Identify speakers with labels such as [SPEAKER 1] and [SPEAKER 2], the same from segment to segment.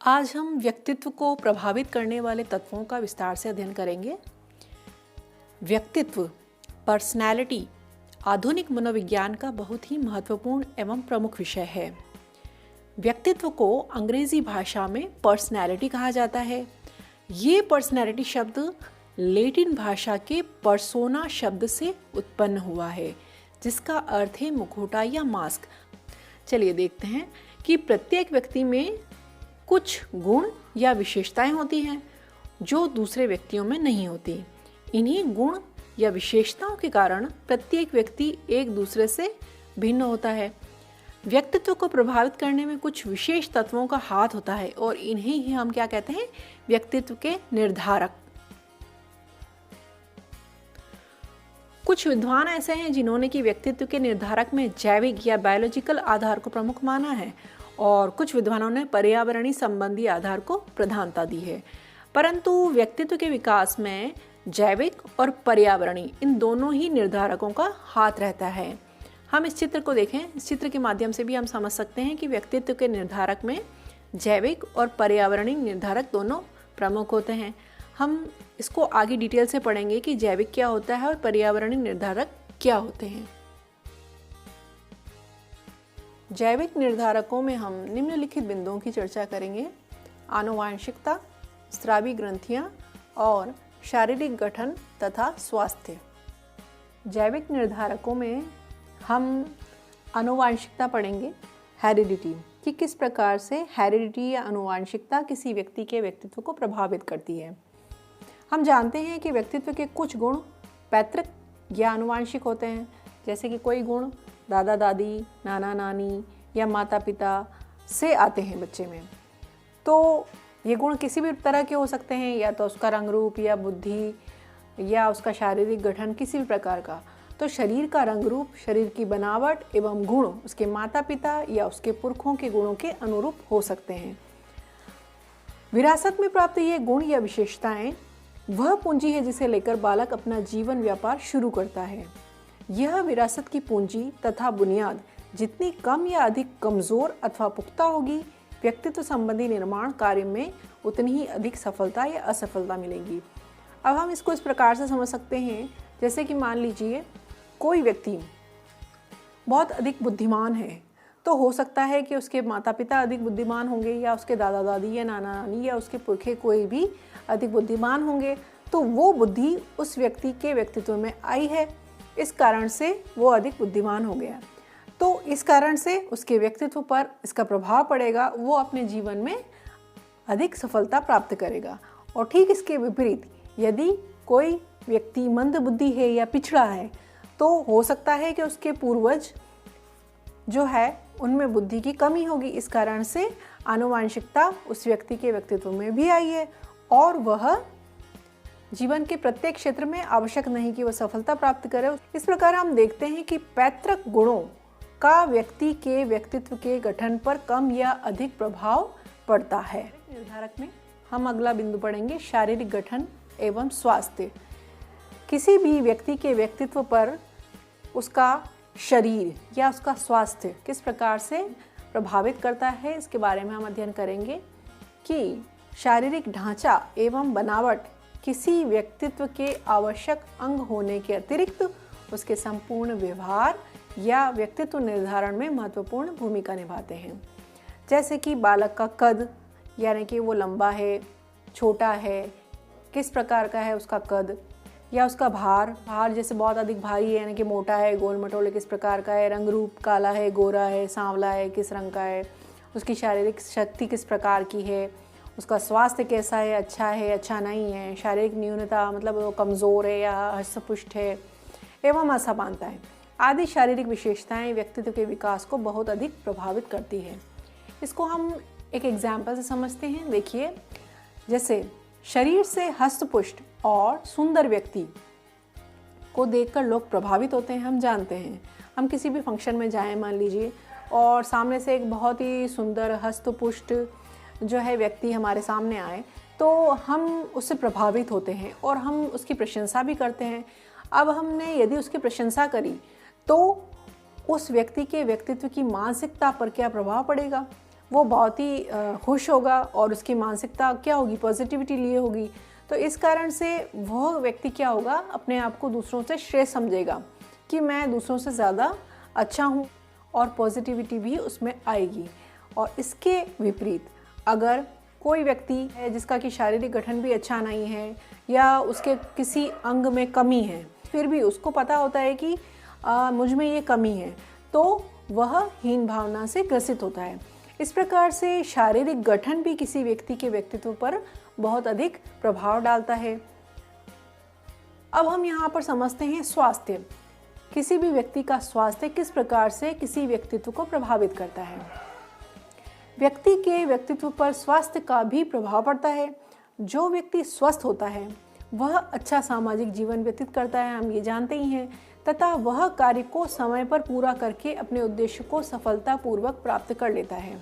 [SPEAKER 1] आज हम व्यक्तित्व को प्रभावित करने वाले तत्वों का विस्तार से अध्ययन करेंगे। व्यक्तित्व, पर्सनैलिटी, आधुनिक मनोविज्ञान का बहुत ही महत्वपूर्ण एवं प्रमुख विषय है। व्यक्तित्व को अंग्रेजी भाषा में पर्सनैलिटी कहा जाता है। ये पर्सनैलिटी शब्द लैटिन भाषा के पर्सोना शब्द से उत्पन्न हुआ है, जिसका अर्थ है मुखौटा या मास्क। चलिए देखते हैं कि प्रत्येक व्यक्ति में कुछ गुण या विशेषताएं होती हैं जो दूसरे व्यक्तियों में नहीं होती। इन्हीं गुण या विशेषताओं के कारण प्रत्येक व्यक्ति एक दूसरे से भिन्न होता है। व्यक्तित्व को प्रभावित करने में कुछ विशेष तत्वों का हाथ होता है और इन्हें ही हम क्या कहते हैं? व्यक्तित्व के निर्धारक। कुछ विद्वान ऐसे हैं जिन्होंने कि व्यक्तित्व के निर्धारक में जैविक या बायोलॉजिकल आधार को प्रमुख माना है और कुछ विद्वानों ने पर्यावरणीय संबंधी आधार को प्रधानता दी है। परंतु व्यक्तित्व के विकास में जैविक और पर्यावरणीय इन दोनों ही निर्धारकों का हाथ रहता है। हम इस चित्र को देखें। इस चित्र के माध्यम से भी हम समझ सकते हैं कि व्यक्तित्व के निर्धारक में जैविक और पर्यावरणीय निर्धारक दोनों प्रमुख होते हैं। हम इसको आगे डिटेल से पढ़ेंगे कि जैविक क्या होता है और पर्यावरणीय निर्धारक क्या होते हैं। जैविक निर्धारकों में हम निम्नलिखित बिंदुओं की चर्चा करेंगे: आनुवांशिकता, स्रावी ग्रंथियां और शारीरिक गठन तथा स्वास्थ्य। जैविक निर्धारकों में हम आनुवांशिकता पढ़ेंगे, हेरिडिटी, कि किस प्रकार से हेरिडिटी या आनुवांशिकता किसी व्यक्ति के व्यक्तित्व को प्रभावित करती है। हम जानते हैं कि व्यक्तित्व के कुछ गुण पैतृक या आनुवांशिक होते हैं, जैसे कि कोई गुण दादा दादी, नाना नानी या माता पिता से आते हैं बच्चे में। तो ये गुण किसी भी तरह के हो सकते हैं, या तो उसका रंग रूप या बुद्धि या उसका शारीरिक गठन किसी भी प्रकार का। तो शरीर का रंग रूप, शरीर की बनावट एवं गुण उसके माता पिता या उसके पुरखों के गुणों के अनुरूप हो सकते हैं। विरासत में प्राप्त ये गुण या विशेषताएं वह पूंजी है जिसे लेकर बालक अपना जीवन व्यापार शुरू करता है। यह विरासत की पूंजी तथा बुनियाद जितनी कम या अधिक कमजोर अथवा पुख्ता होगी, व्यक्तित्व संबंधी निर्माण कार्य में उतनी ही अधिक सफलता या असफलता मिलेगी। अब हम इसको इस प्रकार से समझ सकते हैं, जैसे कि मान लीजिए कोई व्यक्ति बहुत अधिक बुद्धिमान है, तो हो सकता है कि उसके माता पिता अधिक बुद्धिमान होंगे, या उसके दादा दादी या नाना नानी या उसके पुरखे कोई भी अधिक बुद्धिमान होंगे। तो वो बुद्धि उस व्यक्ति के व्यक्तित्व में आई है, इस कारण से वो अधिक बुद्धिमान हो गया। तो इस कारण से उसके व्यक्तित्व पर इसका प्रभाव पड़ेगा, वो अपने जीवन में अधिक सफलता प्राप्त करेगा। और ठीक इसके विपरीत, यदि कोई व्यक्ति मंद बुद्धि है या पिछड़ा है, तो हो सकता है कि उसके पूर्वज जो है उनमें बुद्धि की कमी होगी। इस कारण से आनुवांशिकता उस व्यक्ति के व्यक्तित्व में भी आई है और वह जीवन के प्रत्येक क्षेत्र में आवश्यक नहीं कि वह सफलता प्राप्त करे। इस प्रकार हम देखते हैं कि पैतृक गुणों का व्यक्ति के व्यक्तित्व के गठन पर कम या अधिक प्रभाव पड़ता है। निर्धारक में हम अगला बिंदु पढ़ेंगे, शारीरिक गठन एवं स्वास्थ्य। किसी भी व्यक्ति के व्यक्तित्व पर उसका शरीर या उसका स्वास्थ्य किस प्रकार से प्रभावित करता है, इसके बारे में हम अध्ययन करेंगे कि शारीरिक ढांचा एवं बनावट किसी व्यक्तित्व के आवश्यक अंग होने के अतिरिक्त उसके संपूर्ण व्यवहार या व्यक्तित्व निर्धारण में महत्वपूर्ण भूमिका निभाते हैं। जैसे कि बालक का कद, यानी कि वो लंबा है, छोटा है, किस प्रकार का है उसका कद, या उसका भार जैसे बहुत अधिक भारी है, यानी कि मोटा है, गोल मटोले किस प्रकार का है, रंग रूप काला है, गोरा है, सांवला है, किस रंग का है, उसकी शारीरिक शक्ति किस प्रकार की है, उसका स्वास्थ्य कैसा है, अच्छा नहीं है, शारीरिक न्यूनता मतलब वो कमज़ोर है या हष्टपुष्ट है, एवं असमानताएं आदि शारीरिक विशेषताएं व्यक्तित्व के विकास को बहुत अधिक प्रभावित करती है। इसको हम एक एग्जाम्पल से समझते हैं। देखिए, जैसे शरीर से हष्टपुष्ट और सुंदर व्यक्ति को देखकर लोग प्रभावित होते हैं। हम जानते हैं, हम किसी भी फंक्शन में जाएं मान लीजिए, और सामने से एक बहुत ही सुंदर हष्टपुष्ट जो है व्यक्ति हमारे सामने आए, तो हम उससे प्रभावित होते हैं और हम उसकी प्रशंसा भी करते हैं। अब हमने यदि उसकी प्रशंसा करी तो उस व्यक्ति के व्यक्तित्व की मानसिकता पर क्या प्रभाव पड़ेगा? वो बहुत ही खुश होगा और उसकी मानसिकता क्या होगी, पॉजिटिविटी लिए होगी। तो इस कारण से वह व्यक्ति क्या होगा, अपने आप को दूसरों से श्रेष्ठ समझेगा कि मैं दूसरों से ज़्यादा अच्छा हूँ, और पॉजिटिविटी भी उसमें आएगी। और इसके विपरीत अगर कोई व्यक्ति है जिसका कि शारीरिक गठन भी अच्छा नहीं है या उसके किसी अंग में कमी है, फिर भी उसको पता होता है कि मुझ में ये कमी है, तो वह हीन भावना से ग्रसित होता है। इस प्रकार से शारीरिक गठन भी किसी व्यक्ति के व्यक्तित्व पर बहुत अधिक प्रभाव डालता है। अब हम यहाँ पर समझते हैं स्वास्थ्य। किसी भी व्यक्ति का स्वास्थ्य किस प्रकार से किसी व्यक्तित्व को प्रभावित करता है। व्यक्ति के व्यक्तित्व पर स्वास्थ्य का भी प्रभाव पड़ता है। जो व्यक्ति स्वस्थ होता है वह अच्छा सामाजिक जीवन व्यतीत करता है, हम ये जानते ही हैं, तथा वह कार्य को समय पर पूरा करके अपने उद्देश्य को सफलतापूर्वक प्राप्त कर लेता है।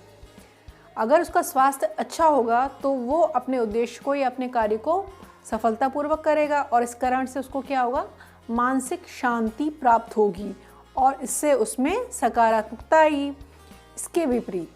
[SPEAKER 1] अगर उसका स्वास्थ्य अच्छा होगा तो वो अपने उद्देश्य को या अपने कार्य को सफलतापूर्वक करेगा, और इस कारण से उसको क्या होगा, मानसिक शांति प्राप्त होगी और इससे उसमें सकारात्मकता आई। इसके विपरीत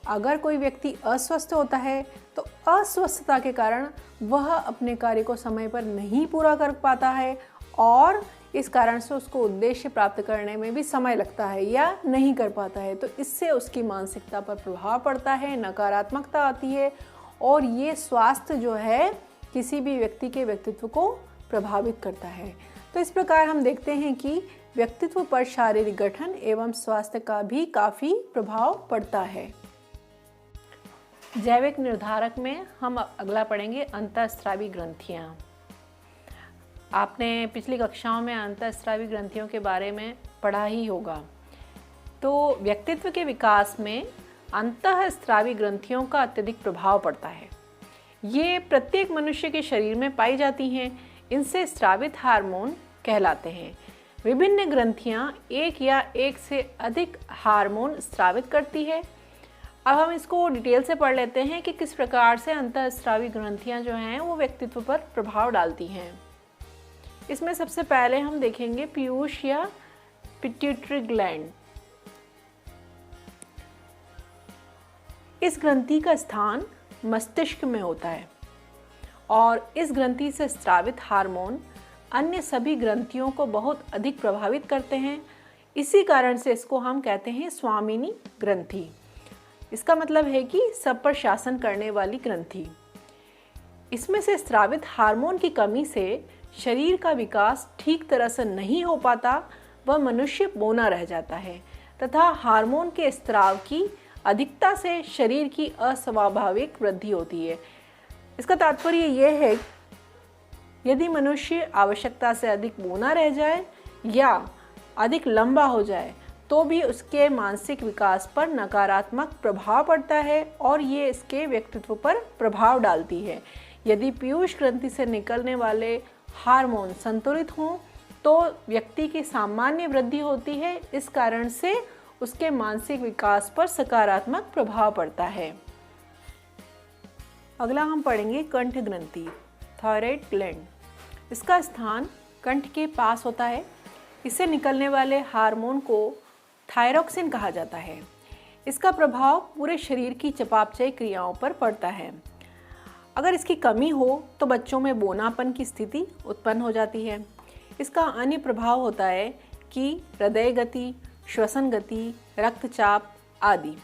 [SPEAKER 1] अगर कोई व्यक्ति अस्वस्थ होता है तो अस्वस्थता के कारण वह अपने कार्य को समय पर नहीं पूरा कर पाता है, और इस कारण से उसको उद्देश्य प्राप्त करने में भी समय लगता है या नहीं कर पाता है। तो इससे उसकी मानसिकता पर प्रभाव पड़ता है, नकारात्मकता आती है, और ये स्वास्थ्य जो है किसी भी व्यक्ति के व्यक्तित्व को प्रभावित करता है। तो इस प्रकार हम देखते हैं कि व्यक्तित्व पर शारीरिक गठन एवं स्वास्थ्य का भी काफ़ी प्रभाव पड़ता है। जैविक निर्धारक में हम अगला पढ़ेंगे अंतःस्रावी ग्रंथियाँ। आपने पिछली कक्षाओं में अंतःस्रावी ग्रंथियों के बारे में पढ़ा ही होगा। तो व्यक्तित्व के विकास में अंतःस्रावी ग्रंथियों का अत्यधिक प्रभाव पड़ता है। ये प्रत्येक मनुष्य के शरीर में पाई जाती हैं। इनसे स्रावित हार्मोन कहलाते हैं। विभिन्न ग्रंथियां एक या एक से अधिक हार्मोन स्रावित करती है। अब हम इसको डिटेल से पढ़ लेते हैं कि किस प्रकार से अंतःस्रावी ग्रंथियां जो हैं वो व्यक्तित्व पर प्रभाव डालती हैं। इसमें सबसे पहले हम देखेंगे पीयूष या पिट्यूटरी ग्लैंड। इस ग्रंथि का स्थान मस्तिष्क में होता है और इस ग्रंथि से स्रावित हार्मोन अन्य सभी ग्रंथियों को बहुत अधिक प्रभावित करते हैं। इसी कारण से इसको हम कहते हैं स्वामिनी ग्रंथि। इसका मतलब है कि सब पर शासन करने वाली ग्रंथि। इसमें से स्रावित हार्मोन की कमी से शरीर का विकास ठीक तरह से नहीं हो पाता, वह मनुष्य बौना रह जाता है तथा हार्मोन के स्राव की अधिकता से शरीर की अस्वाभाविक वृद्धि होती है। इसका तात्पर्य यह है यदि मनुष्य आवश्यकता से अधिक बौना रह जाए या अधिक लंबा हो जाए तो भी उसके मानसिक विकास पर नकारात्मक प्रभाव पड़ता है और ये इसके व्यक्तित्व पर प्रभाव डालती है। यदि पीयूष ग्रंथि से निकलने वाले हार्मोन संतुलित हों तो व्यक्ति की सामान्य वृद्धि होती है। इस कारण से उसके मानसिक विकास पर सकारात्मक प्रभाव पड़ता है। अगला हम पढ़ेंगे कंठ ग्रंथि, थायराइड ग्लैंड। इसका स्थान कंठ के पास होता है। इससे निकलने वाले हार्मोन को थायरॉक्सिन कहा जाता है। इसका प्रभाव पूरे शरीर की चयापचय क्रियाओं पर पड़ता है। अगर इसकी कमी हो तो बच्चों में बौनापन की स्थिति उत्पन्न हो जाती है। इसका अन्य प्रभाव होता है कि हृदय गति, श्वसन गति, रक्तचाप आदि।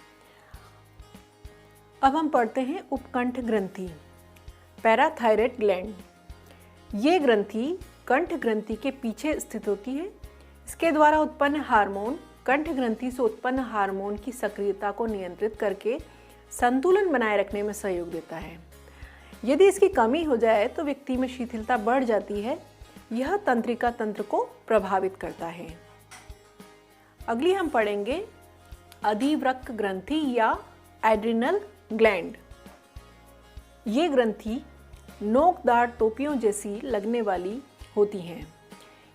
[SPEAKER 1] अब हम पढ़ते हैं उपकंठ ग्रंथि, पैराथायराइड ग्लैंड। ये ग्रंथि कंठ ग्रंथि के पीछे स्थित होती है। इसके द्वारा उत्पन्न हार्मोन कंठ ग्रंथि से उत्पन्न हार्मोन की सक्रियता को नियंत्रित करके संतुलन बनाए रखने में सहयोग देता है। यदि इसकी कमी हो जाए तो व्यक्ति में शिथिलता बढ़ जाती है। यह तंत्रिका तंत्र को प्रभावित करता है। अगली हम पढ़ेंगे अधिवृक्क ग्रंथि या एड्रिनल ग्लैंड। ये ग्रंथि नोकदार टोपियों जैसी लगने वाली होती हैं।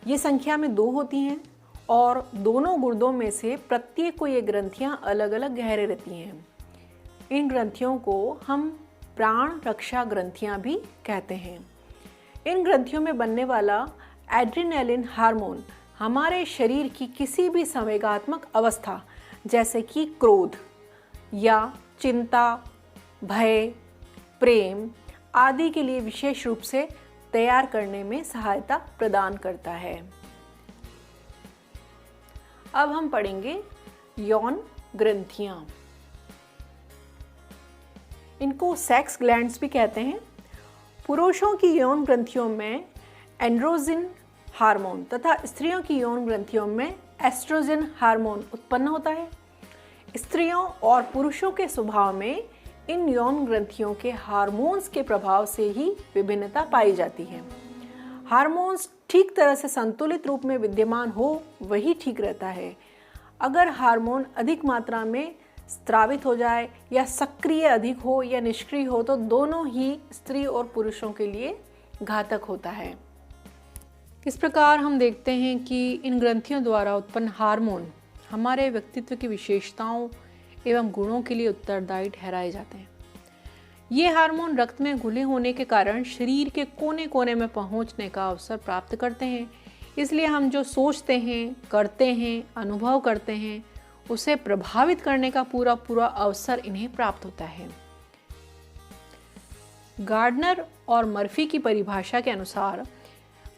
[SPEAKER 1] ये संख्या में 2 होती हैं और दोनों गुर्दों में से प्रत्येक को ये ग्रंथियां अलग अलग गहरे रहती हैं। इन ग्रंथियों को हम प्राण रक्षा ग्रंथियां भी कहते हैं। इन ग्रंथियों में बनने वाला एड्रेनालिन हार्मोन हमारे शरीर की किसी भी संवेगात्मक अवस्था जैसे कि क्रोध या चिंता, भय, प्रेम आदि के लिए विशेष रूप से तैयार करने में सहायता प्रदान करता है। अब हम पढ़ेंगे यौन ग्रंथियां। इनको सेक्स ग्लैंड्स भी कहते हैं। पुरुषों की यौन ग्रंथियों में एंड्रोजन हार्मोन तथा स्त्रियों की यौन ग्रंथियों में एस्ट्रोजन हार्मोन उत्पन्न होता है। स्त्रियों और पुरुषों के स्वभाव में इन यौन ग्रंथियों के हार्मोन्स के प्रभाव से ही विभिन्नता पाई जाती है। हार्मोन्स ठीक तरह से संतुलित रूप में विद्यमान हो वही ठीक रहता है। अगर हार्मोन अधिक मात्रा में स्रावित हो जाए या सक्रिय अधिक हो या निष्क्रिय हो तो दोनों ही स्त्री और पुरुषों के लिए घातक होता है। इस प्रकार हम देखते हैं कि इन ग्रंथियों द्वारा उत्पन्न हार्मोन हमारे व्यक्तित्व की विशेषताओं एवं गुणों के लिए उत्तरदायी ठहराए जाते हैं। ये हार्मोन रक्त में घुले होने के कारण शरीर के कोने कोने में पहुंचने का अवसर प्राप्त करते हैं। इसलिए हम जो सोचते हैं, करते हैं, अनुभव करते हैं उसे प्रभावित करने का पूरा पूरा अवसर इन्हें प्राप्त होता है। गार्डनर और मर्फी की परिभाषा के अनुसार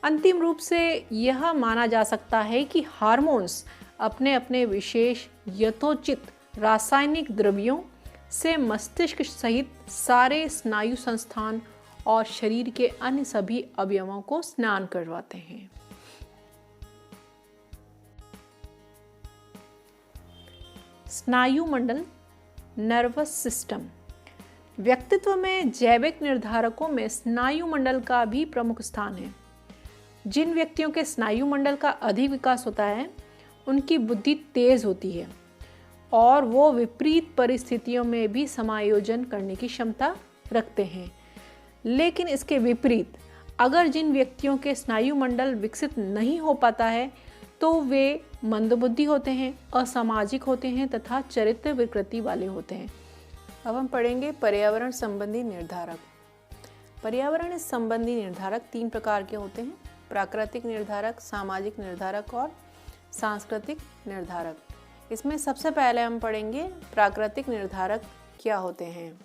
[SPEAKER 1] अंतिम रूप से यह माना जा सकता है कि हार्मोन्स अपने अपने विशेष यथोचित रासायनिक द्रव्यों से मस्तिष्क सहित सारे स्नायु संस्थान और शरीर के अन्य सभी अवयवों को स्नान करवाते हैं। स्नायु मंडल, नर्वस सिस्टम। व्यक्तित्व में जैविक निर्धारकों में स्नायु मंडल का भी प्रमुख स्थान है। जिन व्यक्तियों के स्नायु मंडल का अधिक विकास होता है उनकी बुद्धि तेज होती है और वो विपरीत परिस्थितियों में भी समायोजन करने की क्षमता रखते हैं। लेकिन इसके विपरीत अगर जिन व्यक्तियों के स्नायु मंडल विकसित नहीं हो पाता है तो वे मंदबुद्धि होते हैं, असामाजिक होते हैं तथा चरित्र विकृति वाले होते हैं। अब हम पढ़ेंगे पर्यावरण संबंधी निर्धारक। पर्यावरण संबंधी निर्धारक 3 प्रकार के होते हैं: प्राकृतिक निर्धारक, सामाजिक निर्धारक और सांस्कृतिक निर्धारक। इसमें सबसे पहले हम पढ़ेंगे प्राकृतिक निर्धारक क्या होते हैं।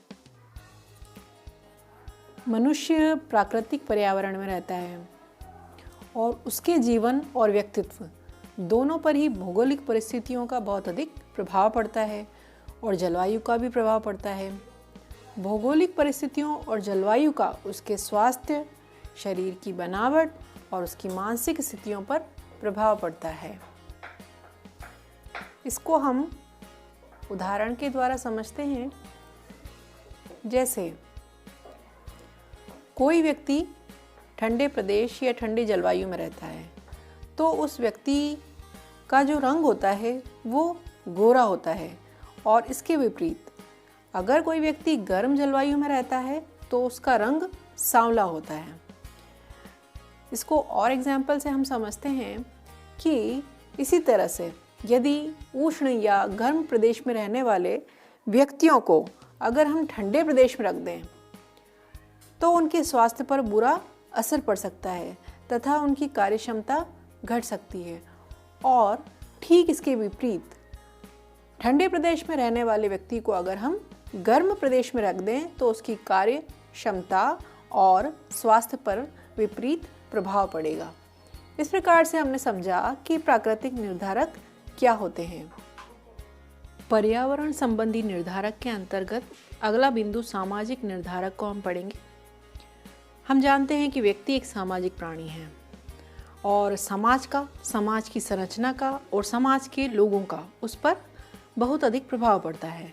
[SPEAKER 1] मनुष्य प्राकृतिक पर्यावरण में रहता है और उसके जीवन और व्यक्तित्व दोनों पर ही भौगोलिक परिस्थितियों का बहुत अधिक प्रभाव पड़ता है और जलवायु का भी प्रभाव पड़ता है। भौगोलिक परिस्थितियों और जलवायु का उसके स्वास्थ्य, शरीर की बनावट और उसकी मानसिक स्थितियों पर प्रभाव पड़ता है। इसको हम उदाहरण के द्वारा समझते हैं। जैसे कोई व्यक्ति ठंडे प्रदेश या ठंडी जलवायु में रहता है तो उस व्यक्ति का जो रंग होता है वो गोरा होता है, और इसके विपरीत अगर कोई व्यक्ति गर्म जलवायु में रहता है तो उसका रंग सांवला होता है। इसको और एग्जाम्पल से हम समझते हैं कि इसी तरह से यदि उष्ण या गर्म प्रदेश में रहने वाले व्यक्तियों को अगर हम ठंडे प्रदेश में रख दें तो उनके स्वास्थ्य पर बुरा असर पड़ सकता है तथा उनकी कार्यक्षमता घट सकती है। और ठीक इसके विपरीत ठंडे प्रदेश में रहने वाले व्यक्ति को अगर हम गर्म प्रदेश में रख दें तो उसकी कार्य क्षमता और स्वास्थ्य पर विपरीत प्रभाव पड़ेगा। इस प्रकार से हमने समझा कि प्राकृतिक निर्धारक क्या होते हैं। पर्यावरण संबंधी निर्धारक के अंतर्गत अगला बिंदु सामाजिक निर्धारक को हम पढ़ेंगे। हम जानते हैं कि व्यक्ति एक सामाजिक प्राणी है और समाज का, समाज की संरचना का और समाज के लोगों का उस पर बहुत अधिक प्रभाव पड़ता है।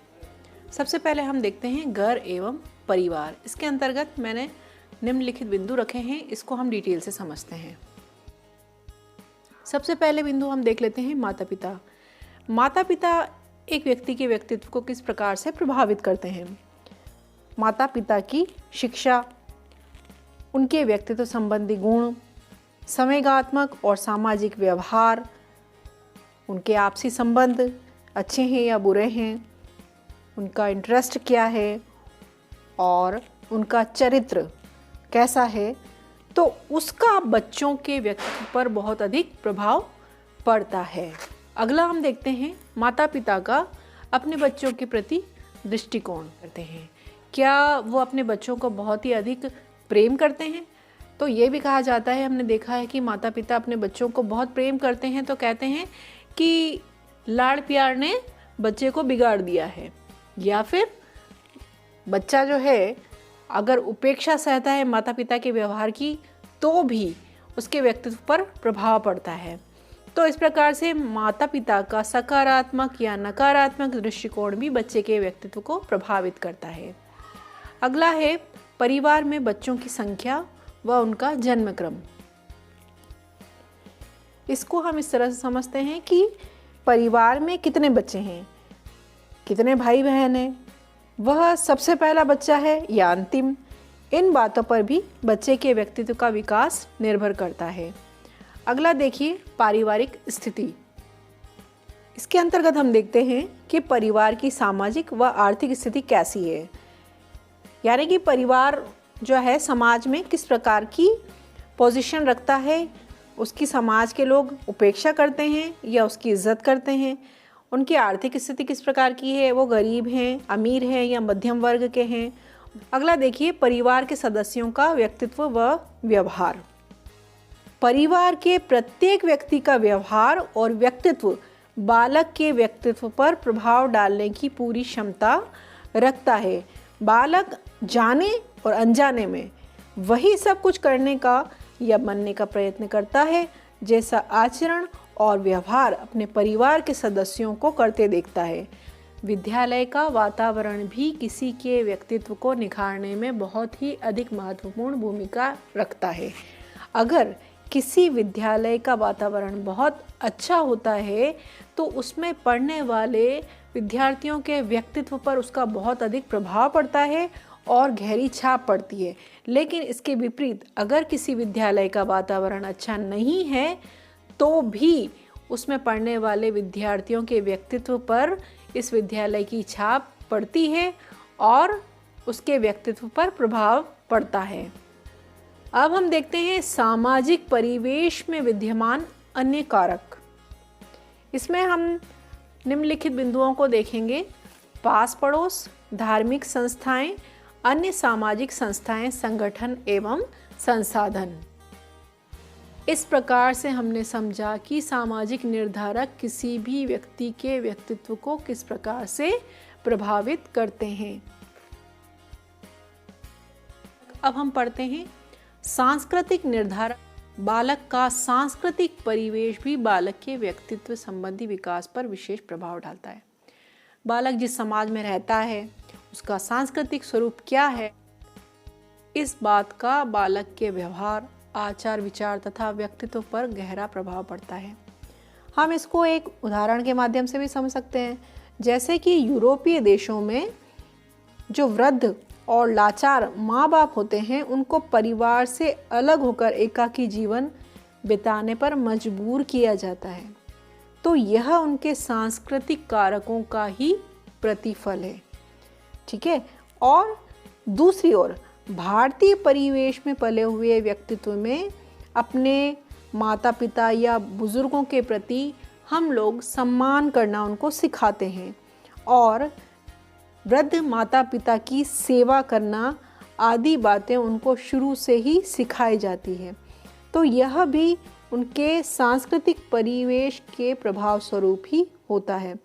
[SPEAKER 1] सबसे पहले हम देखते हैं घर एवं परिवार। इसके अंतर्गत मैंने निम्नलिखित बिंदु रखे हैं, इसको हम डिटेल से समझते हैं। सबसे पहले बिंदु हम देख लेते हैं माता पिता। माता पिता एक व्यक्ति के व्यक्तित्व को किस प्रकार से प्रभावित करते हैं। माता पिता की शिक्षा, उनके व्यक्तित्व संबंधी गुण, संवेगात्मक और सामाजिक व्यवहार, उनके आपसी संबंध अच्छे हैं या बुरे हैं, उनका इंटरेस्ट क्या है और उनका चरित्र कैसा है, तो उसका बच्चों के व्यक्तित्व पर बहुत अधिक प्रभाव पड़ता है। अगला हम देखते हैं माता पिता का अपने बच्चों के प्रति दृष्टिकोण करते हैं? क्या वो अपने बच्चों को बहुत ही अधिक प्रेम करते हैं? तो ये भी कहा जाता है, हमने देखा है कि माता पिता अपने बच्चों को बहुत प्रेम करते हैं तो कहते हैं कि लाड़ प्यार ने बच्चे को बिगाड़ दिया है। या फिर बच्चा जो है अगर उपेक्षा सहता है माता पिता के व्यवहार की तो भी उसके व्यक्तित्व पर प्रभाव पड़ता है। तो इस प्रकार से माता पिता का सकारात्मक या नकारात्मक दृष्टिकोण भी बच्चे के व्यक्तित्व को प्रभावित करता है। अगला है परिवार में बच्चों की संख्या व उनका जन्म क्रम। इसको हम इस तरह से समझते हैं कि परिवार में कितने बच्चे हैं, कितने भाई बहन हैं, वह सबसे पहला बच्चा है या अंतिम, इन बातों पर भी बच्चे के व्यक्तित्व का विकास निर्भर करता है। अगला देखिए पारिवारिक स्थिति। इसके अंतर्गत हम देखते हैं कि परिवार की सामाजिक व आर्थिक स्थिति कैसी है, यानी कि परिवार जो है समाज में किस प्रकार की पोजीशन रखता है, उसकी समाज के लोग उपेक्षा करते हैं या उसकी इज्जत करते हैं, उनकी आर्थिक स्थिति किस प्रकार की है, वो गरीब हैं, अमीर हैं या मध्यम वर्ग के हैं। अगला देखिए परिवार के सदस्यों का व्यक्तित्व व व्यवहार। परिवार के प्रत्येक व्यक्ति का व्यवहार और व्यक्तित्व बालक के व्यक्तित्व पर प्रभाव डालने की पूरी क्षमता रखता है। बालक जाने और अनजाने में वही सब कुछ करने का या बनने का प्रयत्न करता है जैसा आचरण और व्यवहार अपने परिवार के सदस्यों को करते देखता है। विद्यालय का वातावरण भी किसी के व्यक्तित्व को निखारने में बहुत ही अधिक महत्वपूर्ण भूमिका रखता है। अगर किसी विद्यालय का वातावरण बहुत अच्छा होता है तो उसमें पढ़ने वाले विद्यार्थियों के व्यक्तित्व पर उसका बहुत अधिक प्रभाव पड़ता है और गहरी छाप पड़ती है। लेकिन इसके विपरीत अगर किसी विद्यालय का वातावरण अच्छा नहीं है तो भी उसमें पढ़ने वाले विद्यार्थियों के व्यक्तित्व पर इस विद्यालय की छाप पड़ती है और उसके व्यक्तित्व पर प्रभाव पड़ता है। अब हम देखते हैं सामाजिक परिवेश में विद्यमान अन्य कारक। इसमें हम निम्नलिखित बिंदुओं को देखेंगे: पास पड़ोस, धार्मिक संस्थाएं, अन्य सामाजिक संस्थाएं, संगठन एवं संसाधन। इस प्रकार से हमने समझा कि सामाजिक निर्धारक किसी भी व्यक्ति के व्यक्तित्व को किस प्रकार से प्रभावित करते हैं। अब हम पढ़ते हैं सांस्कृतिक निर्धारक। बालक का सांस्कृतिक परिवेश भी बालक के व्यक्तित्व संबंधी विकास पर विशेष प्रभाव डालता है। बालक जिस समाज में रहता है उसका सांस्कृतिक स्वरूप क्या है, इस बात का बालक के व्यवहार, आचार विचार तथा व्यक्तित्व पर गहरा प्रभाव पड़ता है। हम इसको एक उदाहरण के माध्यम से भी समझ सकते हैं। जैसे कि यूरोपीय देशों में जो वृद्ध और लाचार माँ बाप होते हैं उनको परिवार से अलग होकर एकाकी जीवन बिताने पर मजबूर किया जाता है। तो यह उनके सांस्कृतिक कारकों का ही प्रतिफल है। ठीक है। और दूसरी ओर भारतीय परिवेश में पले हुए व्यक्तित्व में अपने माता पिता या बुजुर्गों के प्रति हम लोग सम्मान करना उनको सिखाते हैं और वृद्ध माता पिता की सेवा करना आदि बातें उनको शुरू से ही सिखाई जाती है। तो यह भी उनके सांस्कृतिक परिवेश के प्रभाव स्वरूप ही होता है।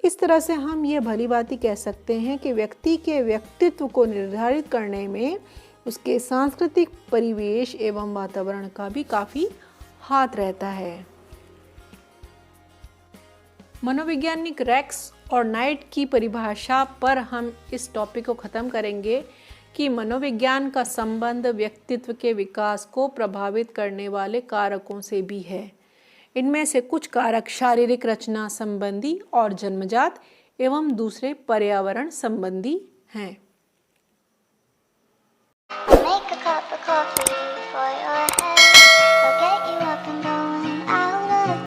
[SPEAKER 1] इस तरह से हम ये भली बात ही कह सकते हैं कि व्यक्ति के व्यक्तित्व को निर्धारित करने में उसके सांस्कृतिक परिवेश एवं वातावरण का भी काफ़ी हाथ रहता है। मनोवैज्ञानिक रेक्स और नाइट की परिभाषा पर हम इस टॉपिक को ख़त्म करेंगे कि मनोविज्ञान का संबंध व्यक्तित्व के विकास को प्रभावित करने वाले कारकों से भी है। इनमें से कुछ कारक शारीरिक रचना संबंधी और जन्मजात एवं दूसरे पर्यावरण संबंधी हैं।